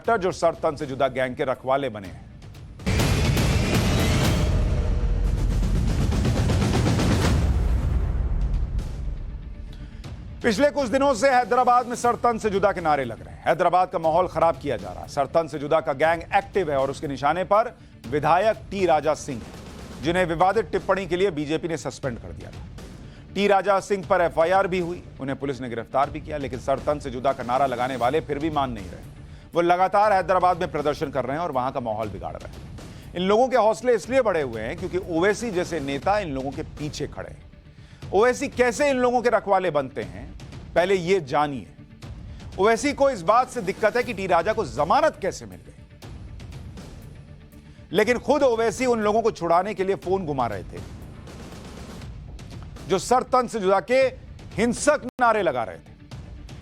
कट्टर जो सरतन से जुदा गैंग के रखवाले बने हैं। पिछले कुछ दिनों से हैदराबाद में सरतन से जुदा के नारे लग रहे हैं। हैदराबाद का माहौल खराब किया जा रहा है। सरतन से जुदा का गैंग एक्टिव है और उसके निशाने पर विधायक टी राजा सिंह है, जिन्हें विवादित टिप्पणी के लिए बीजेपी ने सस्पेंड कर दिया था। टी राजा सिंह पर एफआईआर भी हुई, उन्हें पुलिस ने गिरफ्तार भी किया, लेकिन सरतन से जुदा का नारा लगाने वाले फिर भी मान नहीं रहे। वो लगातार हैदराबाद में प्रदर्शन कर रहे हैं और वहां का माहौल बिगाड़ रहे हैं। इन लोगों के हौसले इसलिए बढ़े हुए हैं क्योंकि ओवैसी जैसे नेता इन लोगों के पीछे खड़े हैं। ओवैसी कैसे इन लोगों के रखवाले बनते हैं, पहले ये जानिए। ओवैसी को इस बात से दिक्कत है कि टी राजा को जमानत कैसे मिल गई, लेकिन खुद ओवैसी उन लोगों को छुड़ाने के लिए फोन घुमा रहे थे जो सरतन से जुदा के हिंसक नारे लगा रहे थे।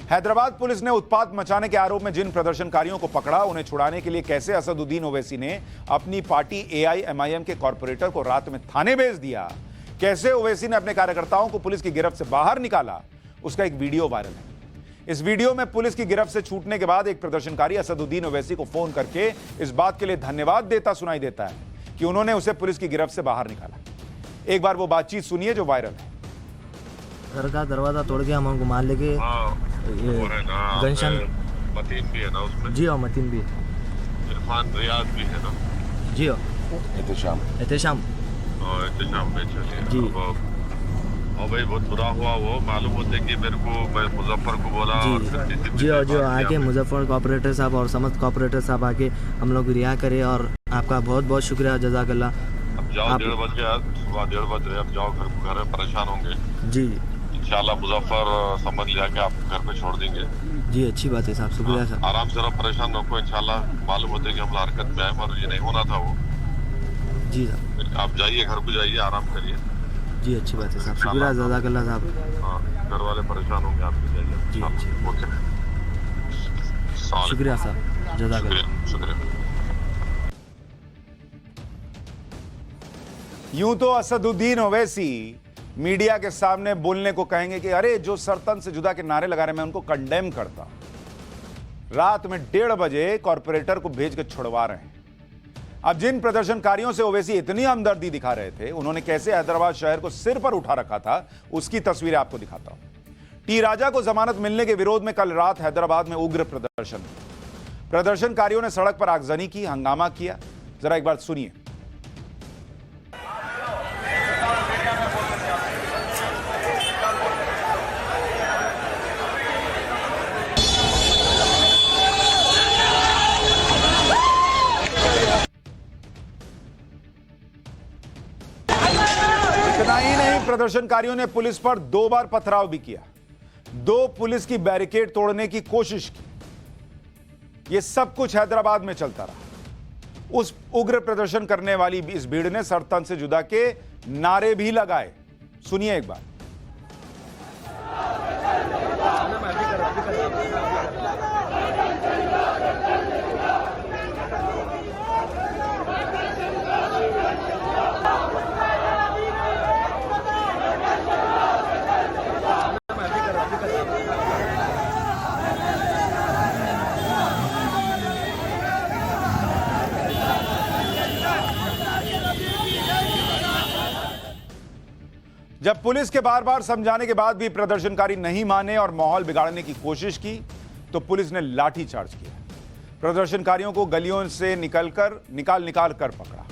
हैदराबाद पुलिस ने उत्पात मचाने के आरोप में जिन प्रदर्शनकारियों को पकड़ा, उन्हें छुड़ाने के लिए कैसे असदुद्दीन ओवैसी ने अपनी पार्टी एआईएमआईएम के कॉर्पोरेटर को रात में थाने भेज दिया, कैसे ओवैसी ने अपने कार्यकर्ताओं को पुलिस की गिरफ्त से बाहर निकाला, उसका एक वीडियो वायरल है। इस वीडियो में पुलिस की गिरफ्त से छूटने के बाद एक प्रदर्शनकारी असदुद्दीन ओवैसी को फोन करके इस बात के लिए धन्यवाद देता सुनाई देता है कि उन्होंने उसे पुलिस की गिरफ्त से बाहर निकाला। एक बार वो बातचीत सुनिए जो वायरल है। घर का दरवाजा तोड़ के हम उनको मार लेके गनशन मतीन भी है ना उसमें। जी हाँ, मतीन भी, इरफान रियाज भी है ना। जी हाँ, एहतशाम और एहतशाम में चलिए जी। और भाई बहुत बुरा हुआ, वो मालूम होते कि मेरे को मैं मुजफ्फर को बोला और जी हाँ, जो आके मुजफ्फर कॉपरेटर साहब और समस्त कॉपरेटर साहब आके हम लोग रिहा करे और आपका बहुत बहुत शुक्रिया, जज़ाकल्लाह। अब जाओ 1:30 बज गया, सुबह 1:30 बज रहे, अब जाओ घर में परेशान होंगे। जी इंशाल्लाह मुजफ्फर समझ लिया कि आप घर पे छोड़ देंगे। जी, अच्छी बात है साहब, शुक्रिया साहब। आराम से रहो, परेशान रखो, इंशाल्लाह मालूम होते कि हम हरकत में आए और ये नहीं होना था वो। जी साहब, आप जाइए, घर को जाइए, आराम करिए। जी, अच्छी बात है साहब, शुक्रिया, जज़ाकल्लाह साहब। हाँ, घर वाले परेशान होंगे, आपके जाइए। जी, जी। ओके, शुक्रिया साहब, जज़ाकल्लाह। शुक्रिया। यूं तो असदुद्दीन ओवैसी मीडिया के सामने बोलने को कहेंगे कि अरे जो सरतन से जुदा के नारे लगा रहे, मैं उनको कंडेम करता हूं। रात में 1:30 बजे कॉर्पोरेटर को भेज के छुड़वा रहे हैं। अब जिन प्रदर्शनकारियों से ओवैसी इतनी हमदर्दी दिखा रहे थे, उन्होंने कैसे हैदराबाद शहर को सिर पर उठा रखा था, उसकी तस्वीरें आपको दिखाता हूं। टी राजा को जमानत मिलने के विरोध में कल रात हैदराबाद में उग्र प्रदर्शनकारियों ने सड़क पर आगजनी की, हंगामा किया। जरा एक बार सुनिए। इतना ही नहीं, प्रदर्शनकारियों ने पुलिस पर 2 बार पथराव भी किया, 2 पुलिस की बैरिकेड तोड़ने की कोशिश की। यह सब कुछ हैदराबाद में चलता रहा। उस उग्र प्रदर्शन करने वाली इस भीड़ ने सरतन से जुदा के नारे भी लगाए। सुनिए एक बार। जब पुलिस के बार बार समझाने के बाद भी प्रदर्शनकारी नहीं माने और माहौल बिगाड़ने की कोशिश की, तो पुलिस ने लाठीचार्ज किया। प्रदर्शनकारियों को गलियों से निकाल कर पकड़ा।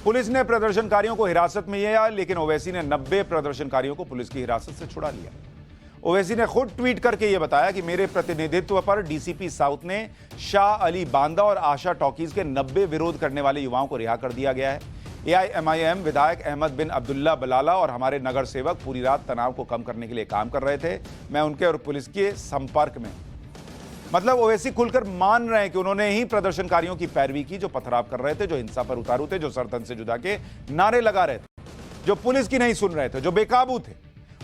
पुलिस ने प्रदर्शनकारियों को हिरासत में लिया, लेकिन ओवैसी ने 90 प्रदर्शनकारियों को पुलिस की हिरासत से छुड़ा लिया। ओवैसी ने खुद ट्वीट करके यह बताया कि मेरे प्रतिनिधित्व पर डीसीपी साउथ ने शाह अली बांदा और आशा टॉकीज के 90 विरोध करने वाले युवाओं को रिहा कर दिया गया है। एआईएमआईएम विधायक अहमद बिन अब्दुल्ला बलाला और हमारे नगर सेवक पूरी रात तनाव को कम करने के लिए काम कर रहे थे। मैं उनके और पुलिस के संपर्क में। मतलब ओवैसी खुलकर मान रहे हैं कि उन्होंने ही प्रदर्शनकारियों की पैरवी की, जो पथराव कर रहे थे, जो हिंसा पर उतारू थे, जो सरतन से जुदा के नारे लगा रहे थे, जो पुलिस की नहीं सुन रहे थे, जो बेकाबू थे।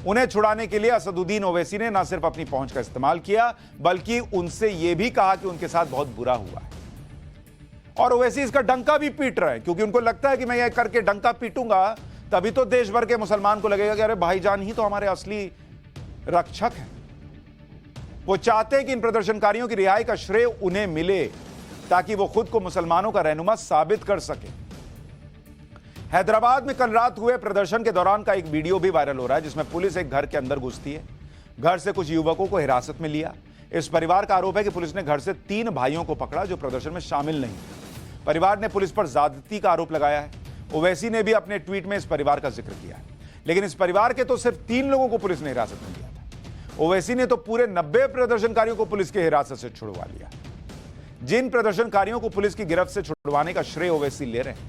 उन्हें छुड़ाने के लिए असदुद्दीन ओवैसी ने न सिर्फ अपनी पहुंच का इस्तेमाल किया, बल्कि उनसे यह भी कहा कि उनके साथ बहुत बुरा हुआ है। और ओवैसी इसका डंका भी पीट रहे हैं, क्योंकि उनको लगता है कि मैं यह करके डंका पीटूंगा तभी तो देश भर के मुसलमान को लगेगा कि अरे भाईजान ही तो हमारे असली रक्षक हैं। वो चाहते हैं कि इन प्रदर्शनकारियों की रिहाई का श्रेय उन्हें मिले, ताकि वो खुद को मुसलमानों का रहनुमा साबित कर सके। हैदराबाद में कल रात हुए प्रदर्शन के दौरान का एक वीडियो भी वायरल हो रहा है, जिसमें पुलिस एक घर के अंदर घुसती है। घर से कुछ युवकों को हिरासत में लिया। इस परिवार का आरोप है कि पुलिस ने घर से 3 भाइयों को पकड़ा जो प्रदर्शन में शामिल नहीं थे। परिवार ने पुलिस पर ज्यादती का आरोप लगाया है। ओवैसी ने भी अपने ट्वीट में इस परिवार का जिक्र किया है, लेकिन इस परिवार के तो सिर्फ 3 लोगों को पुलिस ने हिरासत में लिया था। ओवैसी ने तो पूरे 90 प्रदर्शनकारियों को पुलिस की हिरासत से छुड़वा लिया। जिन प्रदर्शनकारियों को पुलिस की गिरफ्त से छुड़वाने का श्रेय ओवैसी ले रहे हैं,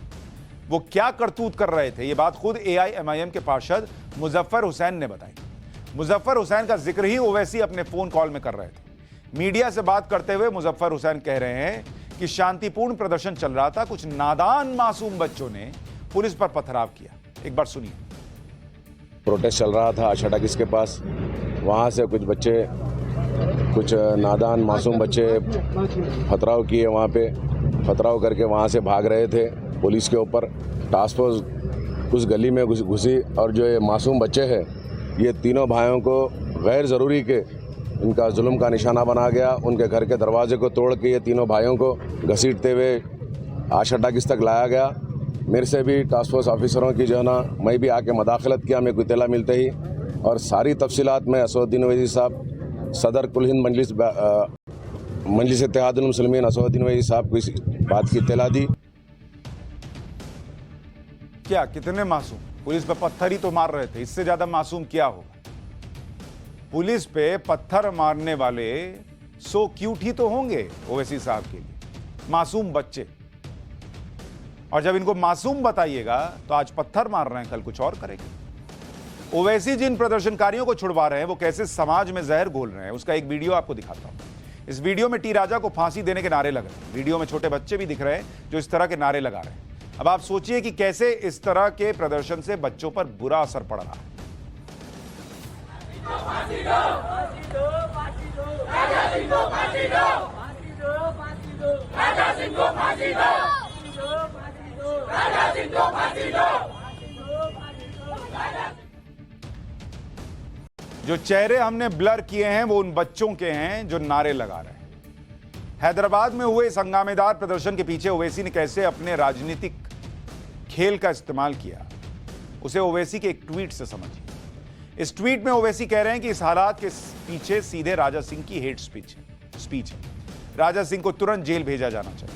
वो क्या करतूत कर रहे थे, ये बात खुद AIMIM के पार्षद मुजफ्फर हुसैन ने बताई। मुजफ्फर हुसैन का जिक्र ही ओवैसी अपने फोन कॉल में कर रहे थे। मीडिया से बात करते हुए मुजफ्फर हुसैन कह रहे हैं कि शांतिपूर्ण प्रदर्शन चल रहा था, कुछ नादान मासूम बच्चों ने पुलिस पर पथराव किया। एक बार सुनिए। प्रोटेस्ट चल रहा था आशा टाकिस के पास, वहाँ से कुछ बच्चे, कुछ नादान मासूम बच्चे पथराव किए। वहाँ पे पथराव करके वहाँ से भाग रहे थे पुलिस के ऊपर। टास्क फोर्स उस गली में घुसी और जो ये मासूम बच्चे हैं, ये तीनों भाइयों को गैर ज़रूरी के इनका जुल्म का निशाना बना गया। उनके घर के दरवाजे को तोड़ के ये तीनों भाइयों को घसीटते हुए आशा टाकिस तक लाया गया। मेरे से भी टास्क फोर्स ऑफिसरों की जो है ना, मैं भी आके मदाखलत किया मेरे को इत्तला मिलते ही, और सारी तफसीलात में असदुद्दीन ओवैसी साहब, सदर कुल हिंद मजलिस इत्तेहादुल मुस्लिमीन असदुद्दीन ओवैसी साहब को इस बात की इत्तला दी। क्या कितने मासूम? पुलिस पे पत्थर ही तो मार रहे थे, इससे ज्यादा मासूम क्या होगा? पुलिस पे पत्थर मारने वाले सो क्यूट ही तो होंगे ओवैसी साहब के लिए, मासूम बच्चे। और जब इनको मासूम बताइएगा तो आज पत्थर मार रहे हैं, कल कुछ और करेंगे। ओवैसी जिन प्रदर्शनकारियों को छुड़वा रहे हैं वो कैसे समाज में जहर घोल रहे हैं, उसका एक वीडियो आपको दिखाता हूं। इस वीडियो में टी राजा को फांसी देने के नारे लग रहे हैं। वीडियो में छोटे बच्चे भी दिख रहे हैं जो इस तरह के नारे लगा रहे हैं। अब आप सोचिए कि कैसे इस तरह के प्रदर्शन से बच्चों पर बुरा असर पड़ रहा है। जो चेहरे हमने ब्लर किए हैं वो उन बच्चों के हैं जो नारे लगा रहे हैं। हैदराबाद में हुए इस हंगामेदार प्रदर्शन के पीछे ओवैसी ने कैसे अपने राजनीतिक खेल का इस्तेमाल किया, उसे ओवैसी के एक ट्वीट से समझिए। इस ट्वीट में ओवैसी कह रहे हैं कि इस हालात के पीछे सीधे राजा सिंह की हेट स्पीच है। राजा सिंह को तुरंत जेल भेजा जाना चाहिए।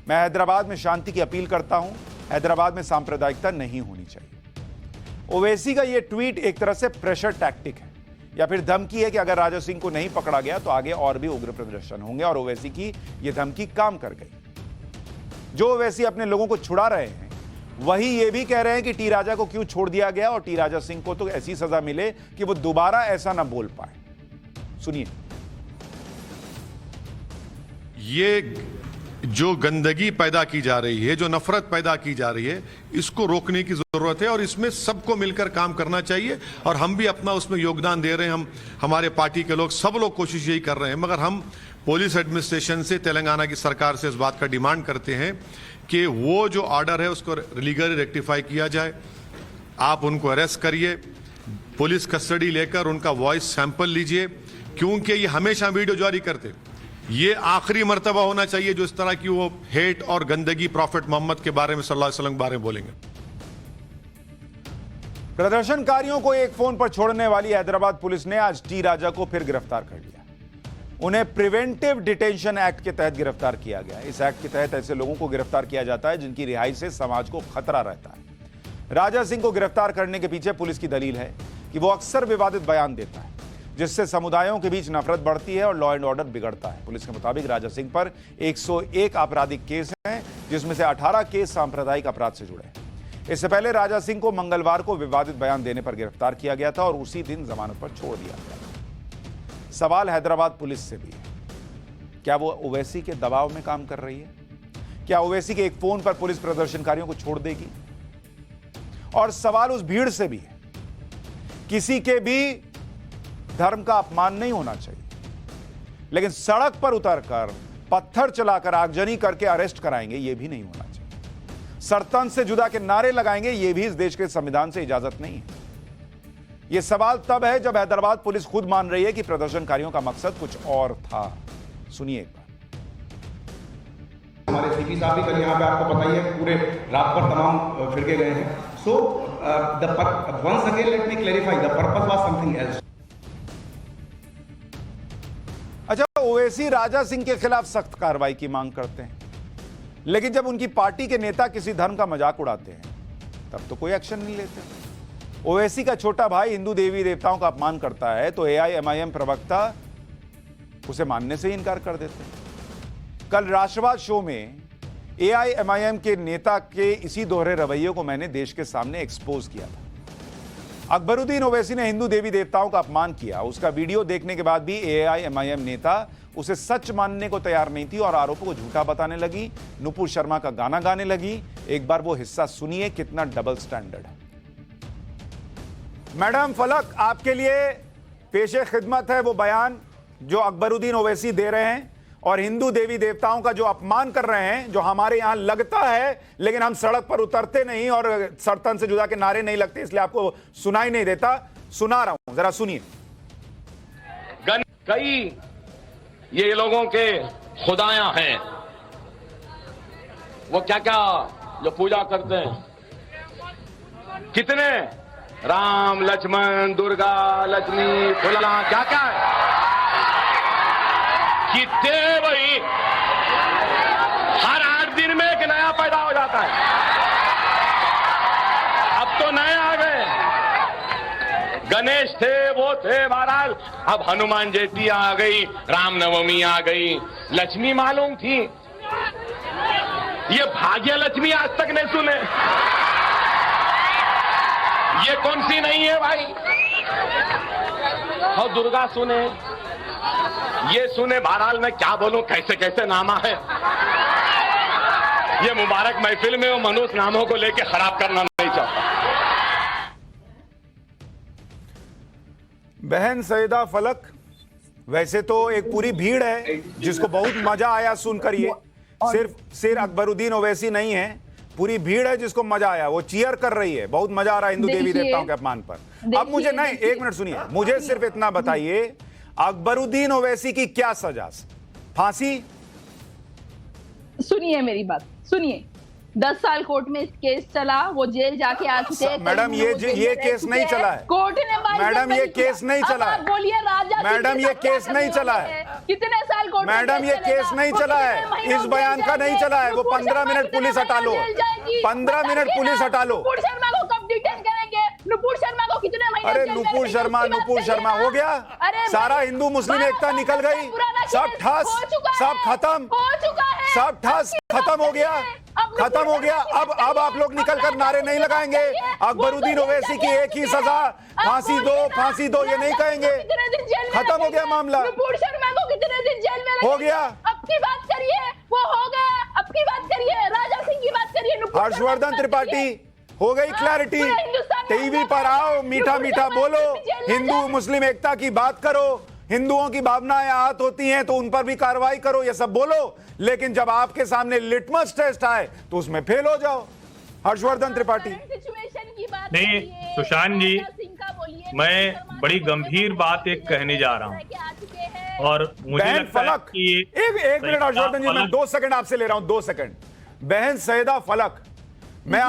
मैं हैदराबाद में शांति की अपील करता हूं, हैदराबाद में सांप्रदायिकता नहीं होनी चाहिए। ओवैसी का यह ट्वीट एक तरह से प्रेशर टैक्टिक है या फिर धमकी है कि अगर राजा सिंह को नहीं पकड़ा गया तो आगे और भी उग्र प्रदर्शन होंगे, और ओवैसी की यह धमकी काम कर गई। जो ओवैसी अपने लोगों को छुड़ा रहे हैं वही ये भी कह रहे हैं कि टी राजा को क्यों छोड़ दिया गया और टी राजा सिंह को तो ऐसी सजा मिले कि वो दोबारा ऐसा ना बोल पाए। सुनिए। ये जो गंदगी पैदा की जा रही है, जो नफरत पैदा की जा रही है, इसको रोकने की जरूरत है और इसमें सबको मिलकर काम करना चाहिए। और हम भी अपना उसमें योगदान दे रहे हैं। हम, हमारे पार्टी के लोग, सब लोग कोशिश यही कर रहे हैं। मगर हम पुलिस एडमिनिस्ट्रेशन से, तेलंगाना की सरकार से इस बात का डिमांड करते हैं कि वो जो ऑर्डर है उसको लीगली रेक्टिफाई किया जाए। आप उनको अरेस्ट करिए, पुलिस कस्टडी लेकर उनका वॉइस सैंपल लीजिए, क्योंकि ये हमेशा वीडियो जारी करते। ये आखिरी मर्तबा होना चाहिए जो इस तरह की वो हेट और गंदगी प्रॉफिट मोहम्मद के बारे में, सल्लल्लाहु अलैहि वसल्लम के बारे में बोलेंगे। प्रदर्शनकारियों को एक फोन पर छोड़ने वाली हैदराबाद पुलिस ने आज टी राजा को फिर गिरफ्तार कर लिया। उन्हें प्रिवेंटिव डिटेंशन एक्ट के तहत गिरफ्तार किया गया। इस एक्ट के तहत ऐसे लोगों को गिरफ्तार किया जाता है जिनकी रिहाई से समाज को खतरा रहता है। राजा सिंह को गिरफ्तार करने के पीछे पुलिस की दलील है कि वो अक्सर विवादित बयान देता है, जिससे समुदायों के बीच नफरत बढ़ती है और लॉ एंड ऑर्डर बिगड़ता है। पुलिस के मुताबिक राजा सिंह पर 101 आपराधिक केस हैं, जिसमें से 18 केस सांप्रदायिक अपराध से जुड़े हैं। इससे पहले राजा सिंह को मंगलवार को विवादित बयान देने पर गिरफ्तार किया गया था और उसी दिन जमानत पर छोड़ दिया गया। सवाल हैदराबाद पुलिस से भी है, क्या वो ओवैसी के दबाव में काम कर रही है? क्या ओवैसी के एक फोन पर पुलिस प्रदर्शनकारियों को छोड़ देगी? और सवाल उस भीड़ से भी है, किसी के भी धर्म का अपमान नहीं होना चाहिए, लेकिन सड़क पर उतरकर पत्थर चलाकर आगजनी करके अरेस्ट कराएंगे ये भी नहीं होना चाहिए। सरतन से जुदा के नारे लगाएंगे ये भी इस देश के संविधान से इजाजत नहीं है। यह सवाल तब है जब हैदराबाद पुलिस खुद मान रही है कि प्रदर्शनकारियों का मकसद कुछ और था। सुनिए एक बार। हमारे सीपी साहब भी कल यहाँ पे आपको पता ही है पूरे रात पर तमाम फिरके गए हैं. सो once again let me clarify, the purpose was something else. अच्छा, ओवैसी राजा सिंह के खिलाफ सख्त कार्रवाई की मांग करते हैं, लेकिन जब उनकी पार्टी के नेता किसी धर्म का मजाक उड़ाते हैं तब तो कोई एक्शन नहीं लेते। ओवैसी का छोटा भाई हिंदू देवी देवताओं का अपमान करता है तो एआईएमआईएम प्रवक्ता उसे मानने से ही इनकार कर देते हैं। कल राष्ट्रवाद शो में एआईएमआईएम के नेता के इसी दोहरे रवैये को मैंने देश के सामने एक्सपोज किया था। अकबरुद्दीन ओवैसी ने हिंदू देवी देवताओं का अपमान किया। उसका वीडियो देखने के बाद भी एआईएमआईएम नेता उसे सच मानने को तैयार नहीं थी और आरोपों को झूठा बताने लगी, नुपुर शर्मा का गाना गाने लगी। एक बार वो हिस्सा सुनिए, कितना डबल स्टैंडर्ड है। मैडम फलक, आपके लिए पेशे खिदमत है वो बयान जो अकबरुद्दीन ओवैसी दे रहे हैं और हिंदू देवी देवताओं का जो अपमान कर रहे हैं, जो हमारे यहां लगता है लेकिन हम सड़क पर उतरते नहीं और सरतन से जुदा के नारे नहीं लगते, इसलिए आपको सुनाई नहीं देता। सुना रहा हूं, जरा सुनिए। कई ये लोगों के खुदायां हैं, वो क्या क्या जो पूजा करते हैं, कितने राम लक्ष्मण दुर्गा लक्ष्मी फुलला क्या क्या है, कितने भाई हर 8 दिन में एक नया पैदा हो जाता है। अब तो नए आ गए, गणेश थे वो थे महाराज, अब हनुमान जयंती आ गई, रामनवमी आ गई, लक्ष्मी मालूम थी, ये भाग्य लक्ष्मी आज तक नहीं सुने, ये कौन सी नहीं है भाई, और दुर्गा सुने, ये सुने। बहरहाल मैं क्या बोलूं, कैसे कैसे नामा है, ये मुबारक महफिल में वो मनुष्य नामों को लेके खराब करना नहीं चाहता। बहन सईदा फलक, वैसे तो एक पूरी भीड़ है जिसको बहुत मजा आया सुनकर, ये सिर्फ अकबरुद्दीन ओवैसी नहीं है, पूरी भीड़ है जिसको मजा आया, वो चीयर कर रही है, बहुत मजा आ रहा है हिंदू देवी देवताओं के अपमान पर। अब मुझे नहीं, एक मिनट सुनिए, मुझे सिर्फ इतना बताइए, अकबरुद्दीन ओवैसी की क्या सजा? फांसी? सुनिए मेरी बात, सुनिए। 10 साल कोर्ट में केस चला, वो जेल जाके आ चुके हैं। मैडम ये केस नहीं चला है, कोर्ट ने मैडम ये केस नहीं चला है, बोलिए राजा, मैडम ये केस नहीं चला है, कितने साल कोर्ट, मैडम ये केस नहीं चला है, इस बयान का नहीं चला है। वो 15 मिनट पुलिस हटा लो, 15 मिनट पुलिस हटा लो। नुपुर शर्मा को कब डिटेन करेंगे? नुपुर शर्मा को कितने महीने? अरे नुपुर शर्मा हो गया, सारा हिंदू मुस्लिम एकता निकल गई, सब ठस, सब खत्म, सब ठस खत्म हो गया, खत्म हो गया। अब आप लोग निकल कर नारे नहीं लगाएंगे, अकबरुद्दीन ओवैसी की एक ही सजा, फांसी दो, ये नहीं कहेंगे, खत्म हो गया मामला। नुपुर शर्मा को कितने दिन जेल में हो गया, अब की बात करिए, वो हो गया, अब की बात करिए, राजा सिंह की बात करिए, हर्षवर्धन त्रिपाठी, हो गई क्लैरिटी। टीवी पर आओ, मीठा मीठा बोलो, हिंदू मुस्लिम एकता की बात करो, हिंदुओं की भावनाएं आहत होती हैं तो उन पर भी कार्रवाई करो, ये सब बोलो, लेकिन जब आपके सामने लिटमस टेस्ट आए तो उसमें फेल हो जाओ। हर्षवर्धन त्रिपाठी। नहीं सुशांत जी, मैं बड़ी गंभीर बात एक कहने जा रहा हूं और मुझे लगता है कि एक मिनट हर्षवर्धन जी, मैं 2 सेकंड आपसे ले रहा हूं, 2 सेकंड। बहन सईदा फलक, मैं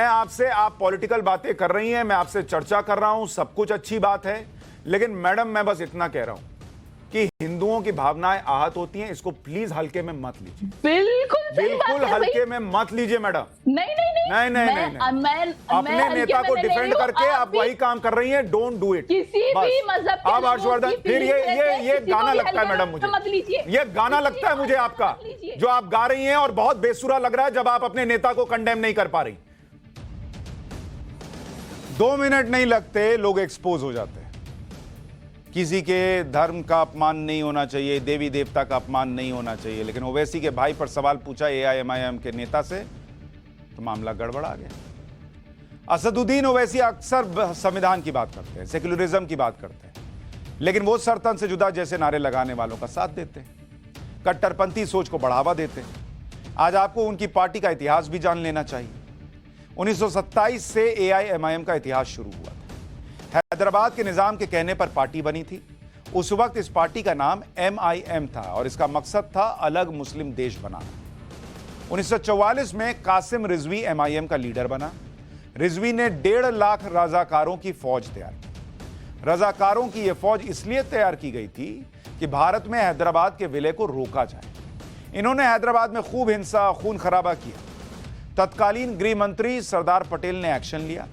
आपसे आप पॉलिटिकल बातें कर रही हैं, मैं आपसे चर्चा कर रहा हूं, सब कुछ अच्छी बात है, लेकिन मैडम मैं बस इतना कह रहा हूं कि हिंदुओं की भावनाएं आहत होती हैं, इसको प्लीज हल्के में मत लीजिए, बिल्कुल हल्के में मत लीजिए मैडम। नहीं, अपने नेता को डिफेंड करके आप वही काम कर रही हैं, डोंट डू इट। अब हर्षवर्धन, फिर ये गाना लगता है मैडम मुझे, ये गाना लगता है मुझे आपका जो आप गा रही हैं, और बहुत बेसुरा लग रहा है जब आप अपने नेता को कंडेम नहीं कर पा रही। 2 मिनट नहीं लगते लोग एक्सपोज हो जाते हैं। किसी के धर्म का अपमान नहीं होना चाहिए, देवी देवता का अपमान नहीं होना चाहिए, लेकिन ओवैसी के भाई पर सवाल पूछा एआईएमआईएम के नेता से तो मामला गड़बड़ा गया। असदुद्दीन ओवैसी अक्सर संविधान की बात करते हैं, सेक्युलरिज्म की बात करते हैं, लेकिन वो सरतन से जुदा जैसे नारे लगाने वालों का साथ देते हैं, कट्टरपंथी सोच को बढ़ावा देते हैं। आज आपको उनकी पार्टी का इतिहास भी जान लेना चाहिए। 1927 से एआईएमआईएम का इतिहास शुरू हुआ था। हैदराबाद के निजाम के कहने पर पार्टी बनी थी। उस वक्त इस पार्टी का नाम एमआईएम था और इसका मकसद था अलग मुस्लिम देश बनाना। 1944 में कासिम रिजवी एमआईएम का लीडर बना। रिजवी ने 1.5 लाख रजाकारों की फौज तैयार की। रजाकारों की यह फौज इसलिए तैयार की गई थी कि भारत में हैदराबाद के विलय को रोका जाए। इन्होंने हैदराबाद में खूब हिंसा, खून खराबा किया। तत्कालीन गृह मंत्री सरदार पटेल ने एक्शन लिया।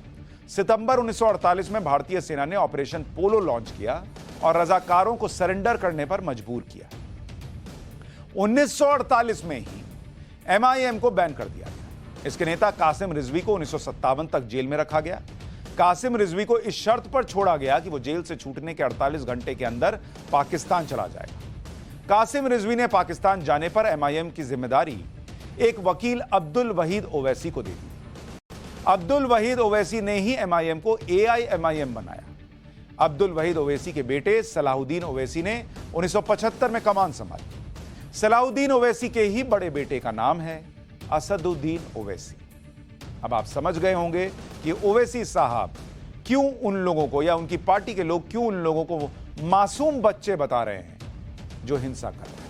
सितंबर 1948 में भारतीय सेना ने ऑपरेशन पोलो लॉन्च किया और रजाकारों को सरेंडर करने पर मजबूर किया। 1948 में ही एमआईएम को बैन कर दिया गया। इसके नेता कासिम रिजवी को 1957 तक जेल में रखा गया। कासिम रिजवी को इस शर्त पर छोड़ा गया कि वो जेल से छूटने के 48 घंटे के अंदर पाकिस्तान चला जाएगा। कासिम रिजवी ने पाकिस्तान जाने पर एमआईएम की जिम्मेदारी एक वकील अब्दुल वहीद ओवैसी को दे दी। अब्दुल वहीद ओवैसी ने ही एमआईएम को एआईएमआईएम बनाया। अब्दुल वहीद ओवैसी के बेटे सलाहुद्दीन ओवैसी ने 1975 में कमान संभाली। सलाहुद्दीन ओवैसी के ही बड़े बेटे का नाम है असदुद्दीन ओवैसी। अब आप समझ गए होंगे कि ओवैसी साहब क्यों उन लोगों को, या उनकी पार्टी के लोग क्यों उन लोगों को मासूम बच्चे बता रहे हैं जो हिंसा कर रहे हैं।